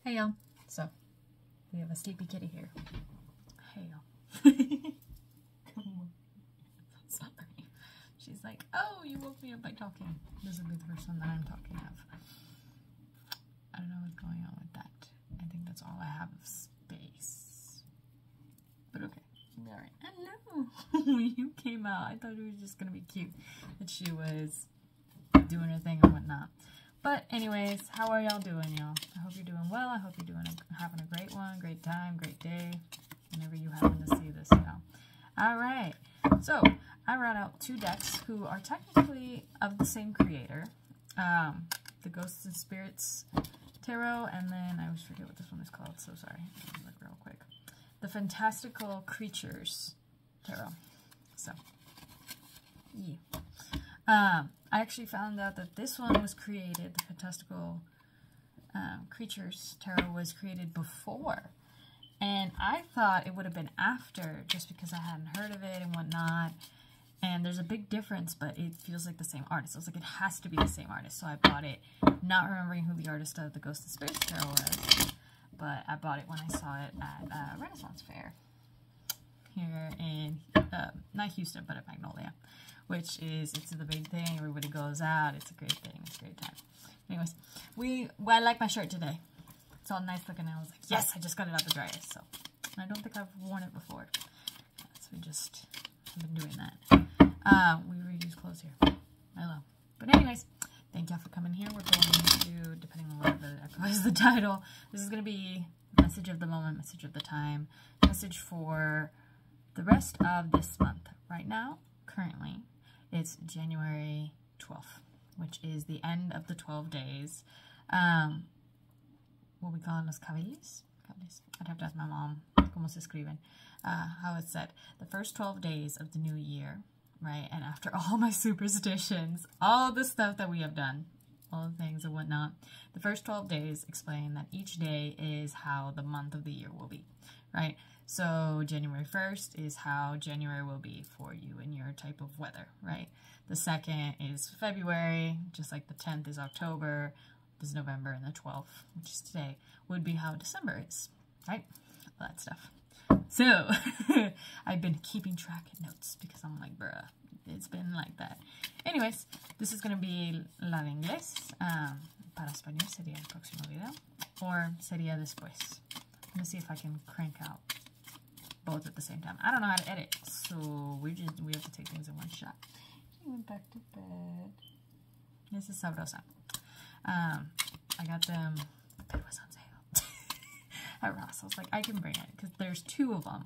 Hey y'all. So, we have a sleepy kitty here. Hey y'all. It's not funny. She's like, oh, you woke me up by talking. This will be the first one that I'm talking of. I don't know what's going on with that. I think that's all I have of space. But okay. Alright. Hello. When you came out, I thought it was just going to be cute that she was doing her thing and whatnot. But anyways, how are y'all doing, y'all? I hope you're doing well. I hope you're having a great one, great time, great day, whenever you happen to see this, y'all. Alright, so I brought out two decks who are technically of the same creator. The Ghosts and Spirits Tarot, and then I always forget what this one is called, so sorry. Let me look real quick. The Fantastical Creatures Tarot. So, yeah. I actually found out that this one was created, the Fantastical Creatures Tarot was created before. And I thought it would have been after, just because I hadn't heard of it and whatnot. And there's a big difference, but it feels like the same artist. I was like, it has to be the same artist. So I bought it, not remembering who the artist of the Ghost and Spirits Tarot was. But I bought it when I saw it at Renaissance Fair. Here in, not Houston, but at Magnolia. Which is, it's the big thing, everybody goes out, it's a great thing, it's a great time. Anyways, I like my shirt today. It's all nice looking, and I was like, yes, I just got it out the dryer, so. And I don't think I've worn it before. So we just have been doing that. We reuse clothes here. Hello. But anyways, thank y'all for coming here. We're going to, depending on whatever echoes the title, this is going to be message of the moment, message of the time, message for the rest of this month. Right now, currently, it's January 12th, which is the end of the 12 days. What we call los cabeles? I'd have to ask my mom cómo se escriben, how it's said. The first 12 days of the new year, right? And after all my superstitions, all the stuff that we have done, all the things and whatnot, the first 12 days explain that each day is how the month of the year will be, right? So January 1st is how January will be for you and your type of weather, right? The 2nd is February, just like the 10th is October, this is November, and the 12th, which is today, would be how December is, right? All that stuff. So, I've been keeping track of notes because I'm like, bruh, it's been like that. Anyways, this is going to be la de inglés. Para español sería el próximo video, or sería después. I'm going to see if I can crank out both at the same time. I don't know how to edit, so we have to take things in one shot. She went back to bed. This is sabrosa. I got them, it was on sale at Ross. I was like, I can bring it because there's two of them.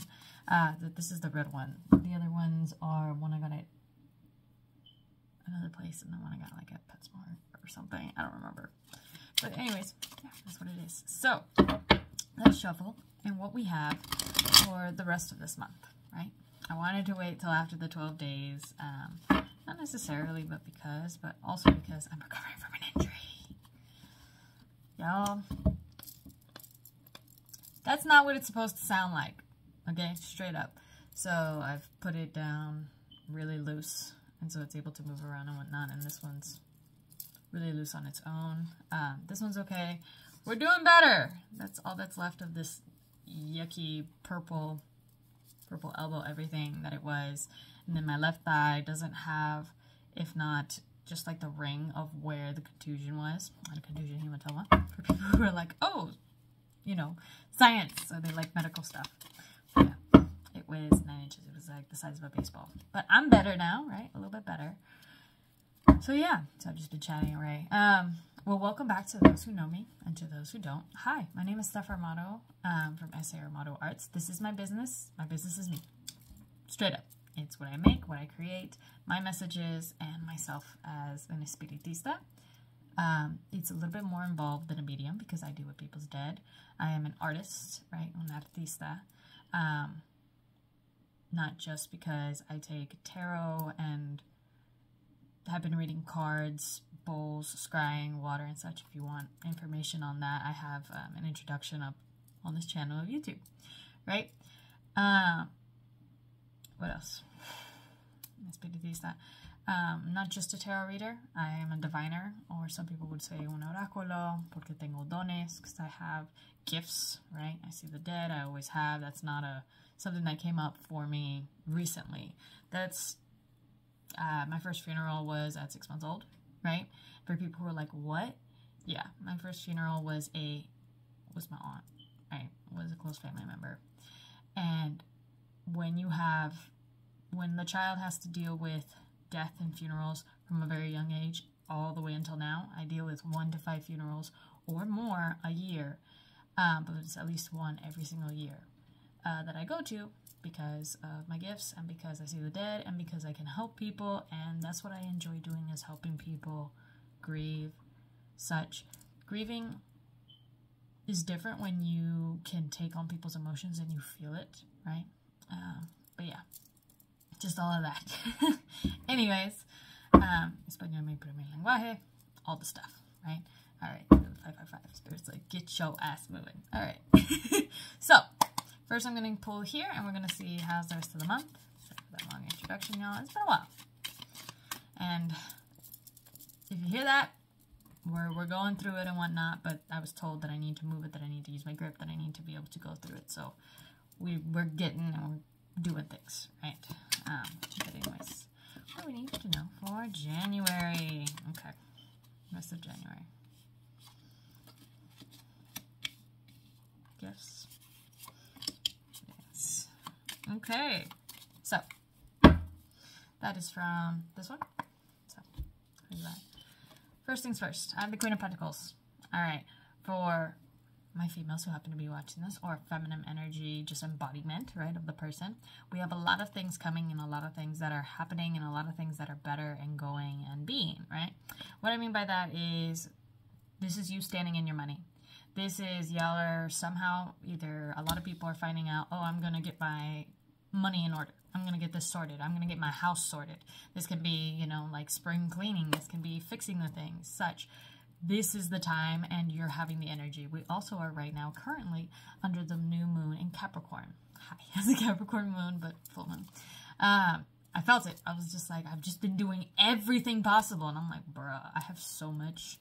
This is the red one. The other ones are one I got at another place, and the one I got like at PetSmart or something. I don't remember. But anyways, yeah, that's what it is. So let's shuffle and what we have for the rest of this month, right? I wanted to wait till after the 12 days, not necessarily, but also because I'm recovering from an injury. Y'all, that's not what it's supposed to sound like, okay? Straight up. So I've put it down really loose, and so it's able to move around and whatnot, and this one's really loose on its own. This one's okay. We're doing better. That's all that's left of this yucky purple elbow everything that it was. And then my left thigh doesn't have, if not just like the ring of where the contusion was. Not a contusion, hematoma, for people who are like, oh, you know, science, so they like medical stuff. But yeah, it was 9 inches. It was like the size of a baseball. But I'm better now, right? A little bit better. So yeah, so I've just been chatting away. Well, welcome back to those who know me and to those who don't. Hi, my name is SAArmato from SAArmatoArts. This is my business. My business is me. Straight up. It's what I make, what I create, my messages, and myself as an espiritista. It's a little bit more involved than a medium because I do with people's dead. I am an artist, right? Un artista. Not just because I take tarot and have been reading cards, bowls, scrying, water, and such. If you want information on that, I have an introduction up on this channel of YouTube, right? What else? Not just a tarot reader, I am a diviner, or some people would say un oráculo, porque tengo dones, because I have gifts, right? I see the dead. I always have. That's not something that came up for me recently. That's my first funeral was at 6 months old, right? For people who are like, what? Yeah, my first funeral was my aunt, right? Was a close family member. And when the child has to deal with death and funerals from a very young age all the way until now, I deal with 1 to 5 funerals or more a year, but it's at least one every single year that I go to because of my gifts and because I see the dead and because I can help people, and that's what I enjoy doing, is helping people grieve such. Grieving is different when you can take on people's emotions and you feel it, right? But yeah, just all of that. Anyways, español mi primer lenguaje, all the stuff, right? All right, 555. Spirit's like, get your ass moving. All right. So, first I'm going to pull here, and we're going to see how's the rest of the month. Sorry for that long introduction, y'all. It's been a while. And if you hear that, we're going through it and whatnot, but I was told that I need to move it, that I need to use my grip, that I need to be able to go through it. So, we're getting and we're doing things, right? But anyways, what do we need to know for January? Okay, rest of January. Gifts. Yes. Okay, so that is from this one. So, here's that. First things first, I have the Queen of Pentacles. All right, for my females who happen to be watching this, or feminine energy, just embodiment, right, of the person. We have a lot of things coming and a lot of things that are happening and a lot of things that are better and going and being, right? What I mean by that is this is you standing in your money. This is y'all are somehow, either a lot of people are finding out, oh, I'm going to get my money in order. I'm going to get this sorted. I'm going to get my house sorted. This can be, you know, like spring cleaning. This can be fixing the things, such. This is the time, and you're having the energy. We also are right now currently under the new moon in Capricorn. Hi, it's a Capricorn moon, but full moon. I felt it. I was just like, I've just been doing everything possible. And I'm like, bruh, I have so much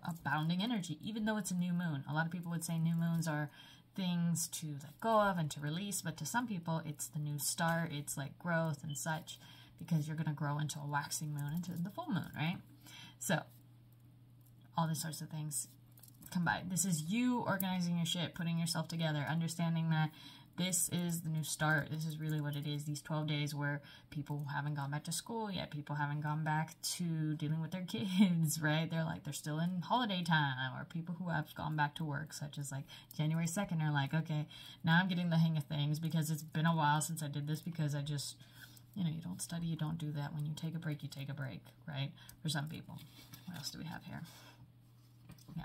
abounding energy, even though it's a new moon. A lot of people would say new moons are things to let go of and to release, but to some people, it's the new start. It's like growth and such, because you're going to grow into a waxing moon, into the full moon, right? So, all these sorts of things combined. This is you organizing your shit, putting yourself together, understanding that this is the new start. This is really what it is. These 12 days where people haven't gone back to school yet. People haven't gone back to dealing with their kids, right? They're still in holiday time. Or people who have gone back to work, such as like January 2nd, are like, okay, now I'm getting the hang of things because it's been a while since I did this, because I just, you know, you don't study, you don't do that. When you take a break, you take a break, right? For some people. What else do we have here? Yeah.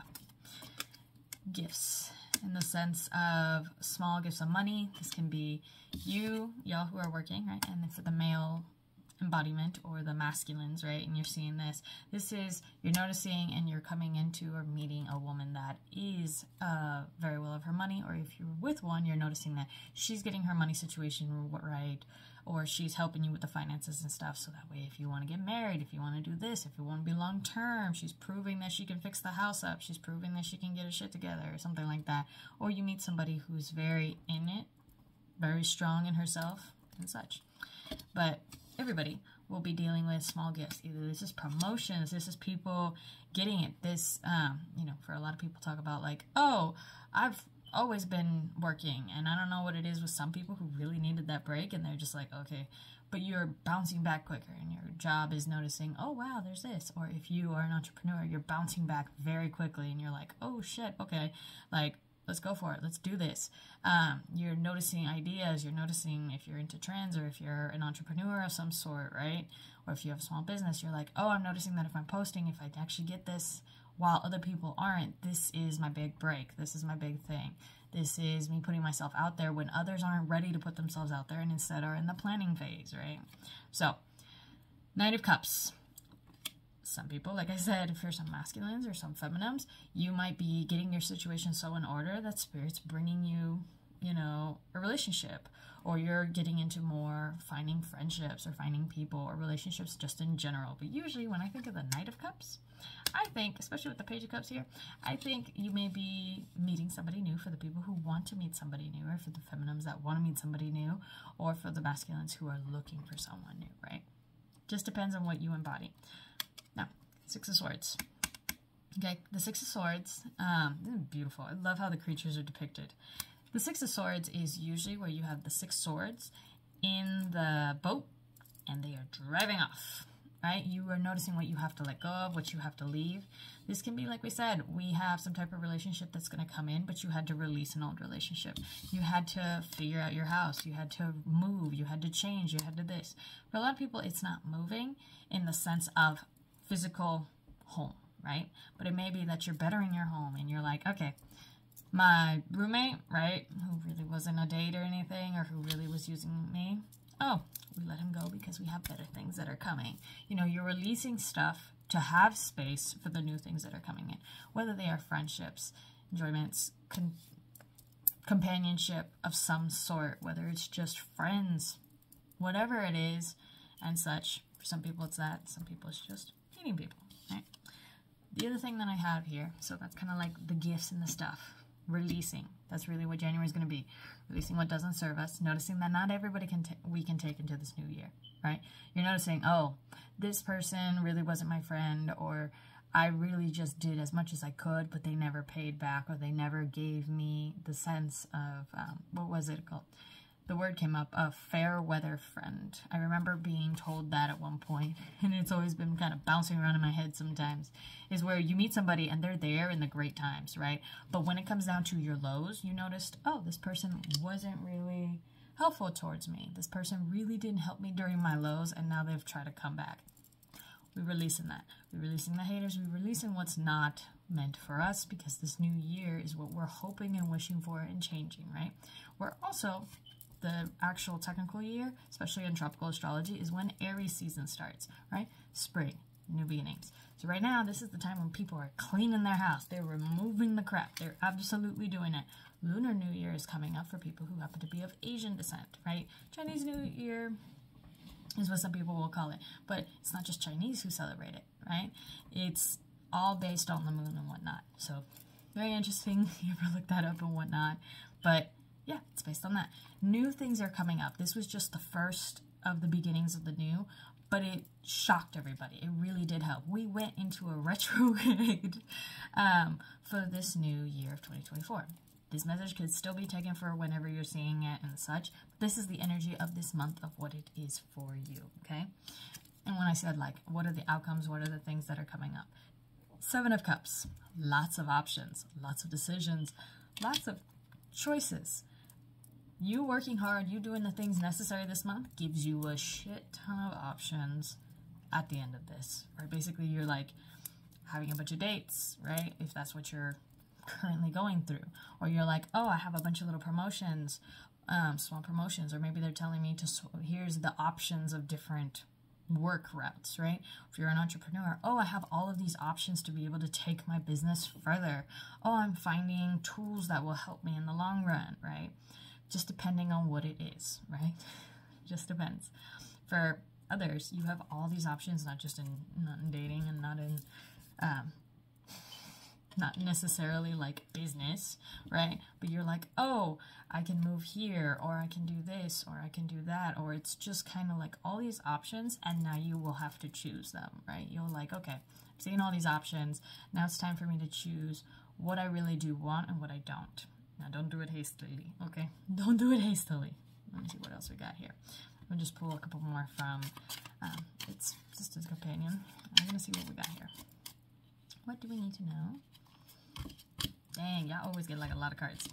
Gifts, in the sense of small gifts of money. This can be y'all who are working, right? And then for the male embodiment, or the masculines, right? And you're seeing this. This is, you're noticing and you're coming into or meeting a woman that is very well of her money, or if you're with one, you're noticing that she's getting her money situation right, or she's helping you with the finances and stuff, so that way if you want to get married, if you want to do this, if you want to be long term, she's proving that she can fix the house up, she's proving that she can get her shit together, or something like that. Or you meet somebody who's very in it, very strong in herself and such. But everybody will be dealing with small gifts. Either this is promotions, this is people getting it. This, you know, for a lot of people talk about like, oh, I've always been working, and I don't know what it is with some people who really needed that break, and they're just like, okay, but you're bouncing back quicker, and your job is noticing, oh wow, there's this. Or if you are an entrepreneur, you're bouncing back very quickly, and you're like, oh shit, okay, like, let's go for it, let's do this. You're noticing ideas, you're noticing if you're into trends, or if you're an entrepreneur of some sort, right? Or if you have a small business, you're like, oh, I'm noticing that if I'm posting, if I actually get this while other people aren't, this is my big break. This is my big thing. This is me putting myself out there when others aren't ready to put themselves out there and instead are in the planning phase, right? So, Knight of Cups. Some people, like I said, if you're some masculines or some feminines, you might be getting your situation so in order that Spirit's bringing you, you know, a relationship. Or you're getting into more finding friendships or finding people or relationships just in general. But usually when I think of the Knight of Cups, I think, especially with the Page of Cups here, I think you may be meeting somebody new, for the people who want to meet somebody new, or for the feminines that want to meet somebody new, or for the masculines who are looking for someone new, right? Just depends on what you embody. Now, Six of Swords. Okay, the Six of Swords, this is beautiful. I love how the creatures are depicted. The Six of Swords is usually where you have the 6 swords in the boat and they are driving off, right? You are noticing what you have to let go of, what you have to leave. This can be, like we said, we have some type of relationship that's going to come in, but you had to release an old relationship. You had to figure out your house. You had to move. You had to change. You had to this. For a lot of people, it's not moving in the sense of physical home, right? But it may be that you're bettering your home and you're like, okay, my roommate, right, who really wasn't a date or anything, or who really was using me, oh, we let him go because we have better things that are coming. You know, you're releasing stuff to have space for the new things that are coming in, whether they are friendships, enjoyments, companionship of some sort, whether it's just friends, whatever it is and such. For some people it's that, some people it's just meeting people, right? The other thing that I have here, so that's kind of like the gifts and the stuff. Releasing. That's really what January is going to be. Releasing what doesn't serve us. Noticing that not everybody we can take into this new year, right? You're noticing, oh, this person really wasn't my friend, or I really just did as much as I could, but they never paid back, or they never gave me the sense of, what was it called? The word came up, a fair weather friend. I remember being told that at one point, and it's always been kind of bouncing around in my head sometimes, is where you meet somebody and they're there in the great times, right? But when it comes down to your lows, you noticed, oh, this person wasn't really helpful towards me. This person really didn't help me during my lows, and now they've tried to come back. We're releasing that. We're releasing the haters. We're releasing what's not meant for us, because this new year is what we're hoping and wishing for and changing, right? We're also... the actual technical year, especially in tropical astrology, is when Aries season starts, right? Spring, new beginnings. So right now, this is the time when people are cleaning their house. They're removing the crap. They're absolutely doing it. Lunar New Year is coming up for people who happen to be of Asian descent, right? Chinese New Year is what some people will call it. But it's not just Chinese who celebrate it, right? It's all based on the moon and whatnot. So very interesting. You ever look that up and whatnot. But yeah, it's based on that. New things are coming up. This was just the first of the beginnings of the new, but it shocked everybody. It really did help. We went into a retrograde for this new year of 2024. This message could still be taken for whenever you're seeing it and such. This is the energy of this month of what it is for you, okay? And when I said, like, what are the outcomes? What are the things that are coming up? 7 of Cups. Lots of options. Lots of decisions. Lots of choices. You working hard, you doing the things necessary this month gives you a shit ton of options at the end of this, right? Basically, you're like having a bunch of dates, right? If that's what you're currently going through. Or you're like, oh, I have a bunch of little promotions, small promotions. Or maybe they're telling me here's the options of different work routes, right? If you're an entrepreneur, oh, I have all of these options to be able to take my business further. Oh, I'm finding tools that will help me in the long run, right? Just depending on what it is, right? Just depends. For others, you have all these options, not in dating and not in, not necessarily like business, right? But you're like, oh, I can move here, or I can do this, or I can do that, or it's just kind of like all these options, and now you will have to choose them, right? You're like, okay, I'm seeing all these options. Now it's time for me to choose what I really do want and what I don't. Now, don't do it hastily, okay? Don't do it hastily. Let me see what else we got here. We'll just pull a couple more from it's Sister's Companion. I'm going to see what we got here. What do we need to know? Dang, y'all always get like a lot of cards.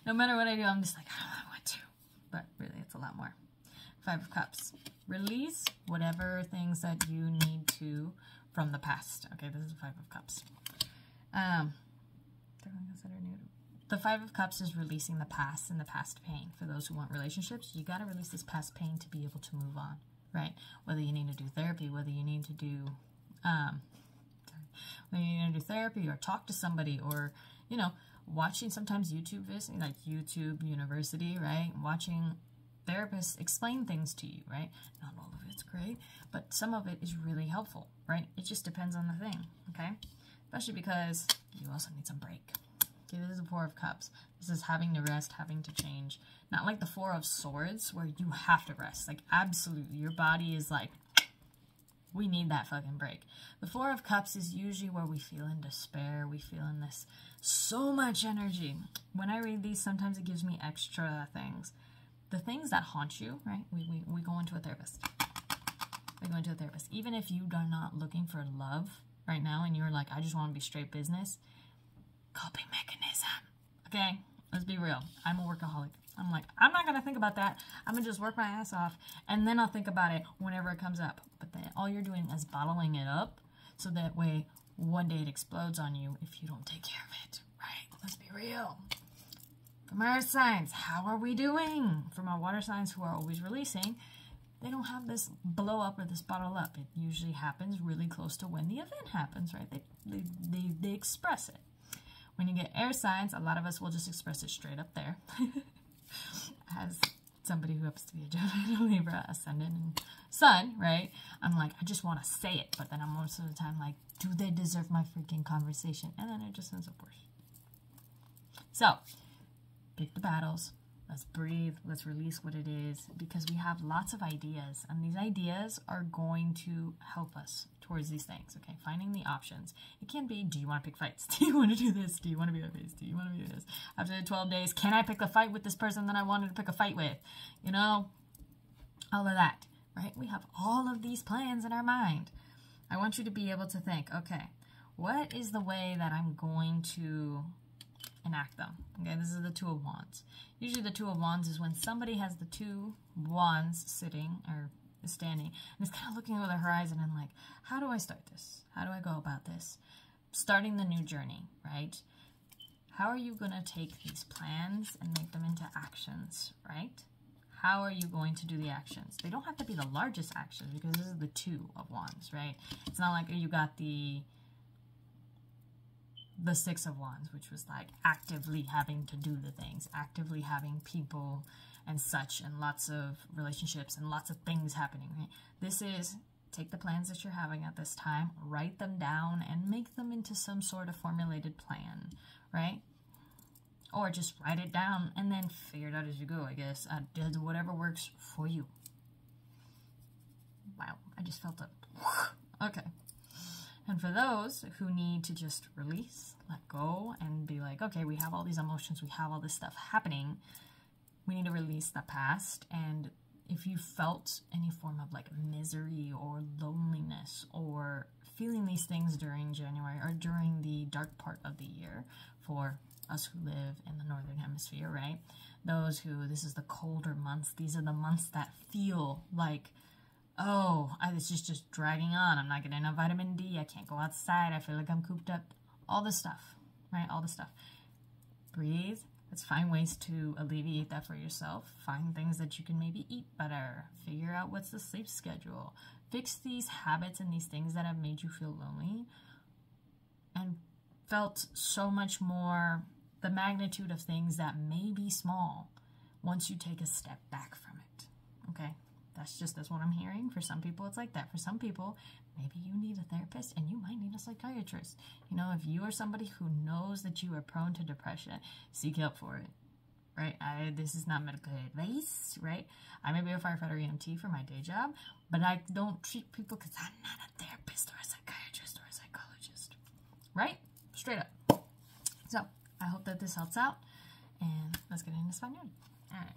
No matter what I do, I'm just like, I don't know what to. But really, it's a lot more. 5 of Cups. Release whatever things that you need to from the past. Okay, this is 5 of Cups. The 5 of Cups is releasing the past and the past pain. For those who want relationships, you got to release this past pain to be able to move on, right? Whether you need to do therapy, whether you need to do, therapy or talk to somebody, or, you know, watching sometimes YouTube videos, like YouTube University, right? Watching therapists explain things to you, right? Not all of it's great, but some of it is really helpful, right? It just depends on the thing, okay? Especially because you also need some break. Okay, this is the Four of Cups. This is having to rest, having to change. Not like the Four of Swords where you have to rest. Like, absolutely. Your body is like, we need that fucking break. The Four of Cups is usually where we feel in despair. We feel in this so much energy. When I read these, sometimes it gives me extra things. The things that haunt you, right? We go into a therapist. We go into a therapist. Even if you are not looking for love right now and you're like, I just want to be straight business, coping mechanism. Okay, let's be real. I'm a workaholic. I'm like, I'm not going to think about that. I'm going to just work my ass off, and then I'll think about it whenever it comes up. But then all you're doing is bottling it up, so that way one day it explodes on you if you don't take care of it, right? Let's be real. From our signs, how are we doing? From our water signs who are always releasing, they don't have this blow up or this bottle up. It usually happens really close to when the event happens, right? They express it. When you get air signs, a lot of us will just express it straight up there. As somebody who happens to be a Gemini, Libra, Ascendant, and Sun, right? I'm like, I just want to say it, but then I'm most of the time like, do they deserve my freaking conversation? And then it just ends up worse. So, pick the battles. Let's breathe. Let's release what it is, because we have lots of ideas, and these ideas are going to help us towards these things. Okay, finding the options. It can be, do you want to pick fights? Do you want to do this? Do you want to be like this? Do you want to do this? After the 12 days, can I pick a fight with this person that I wanted to pick a fight with? You know, all of that, right? We have all of these plans in our mind. I want you to be able to think, okay, what is the way that I'm going to enact them? Okay, this is the Two of Wands. Usually the Two of Wands is when somebody has the two wands sitting or standing and is kind of looking over the horizon and like, how do I start this? How do I go about this? Starting the new journey, right? How are you going to take these plans and make them into actions, right? How are you going to do the actions? They don't have to be the largest actions, because this is the Two of Wands, right? It's not like you got the Six of Wands, which was like actively having to do the things, actively having people and such, and lots of relationships and lots of things happening, right? This is take the plans that you're having at this time, write them down, and make them into some sort of formulated plan, right? Or just write it down and then figure it out as you go, I guess. Do whatever works for you. Wow, I just felt it. Okay. And for those who need to just release, let go, and be like, okay, we have all these emotions, we have all this stuff happening, we need to release the past. And if you felt any form of like misery or loneliness or feeling these things during January or during the dark part of the year, for us who live in the Northern Hemisphere, right? Those who, this is the colder months, these are the months that feel like, oh, this is just dragging on. I'm not getting enough vitamin D. I can't go outside. I feel like I'm cooped up. All this stuff, right? All this stuff. Breathe. Let's find ways to alleviate that for yourself. Find things that you can maybe eat better. Figure out what's the sleep schedule. Fix these habits and these things that have made you feel lonely and felt so much more the magnitude of things that may be small once you take a step back from it. Okay? That's what I'm hearing. For some people, it's like that. For some people, maybe you need a therapist and you might need a psychiatrist. You know, if you are somebody who knows that you are prone to depression, seek help for it, right? This is not medical advice, right? I may be a firefighter EMT for my day job, but I don't treat people because I'm not a therapist or a psychiatrist or a psychologist, right? Straight up. So, I hope that this helps out, and let's get into SAArmatoArts. All right.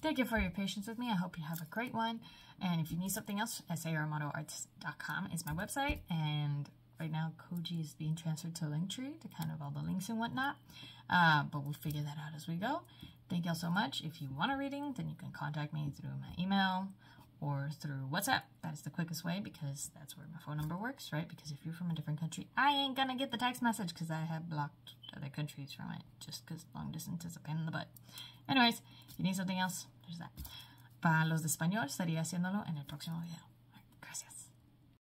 Thank you for your patience with me. I hope you have a great one. And if you need something else, SAArmatoArts.com is my website. And right now, Koji is being transferred to Linktree to kind of all the links and whatnot. But we'll figure that out as we go. Thank y'all so much. If you want a reading, then you can contact me through my email or through WhatsApp. That is the quickest way, because that's where my phone number works, right? Because if you're from a different country, I ain't gonna get the text message because I have blocked other countries from it, just because long distance is a pain in the butt. Anyways, if you need something else, there's that. Para los de español, estaría haciéndolo en el próximo video. Gracias.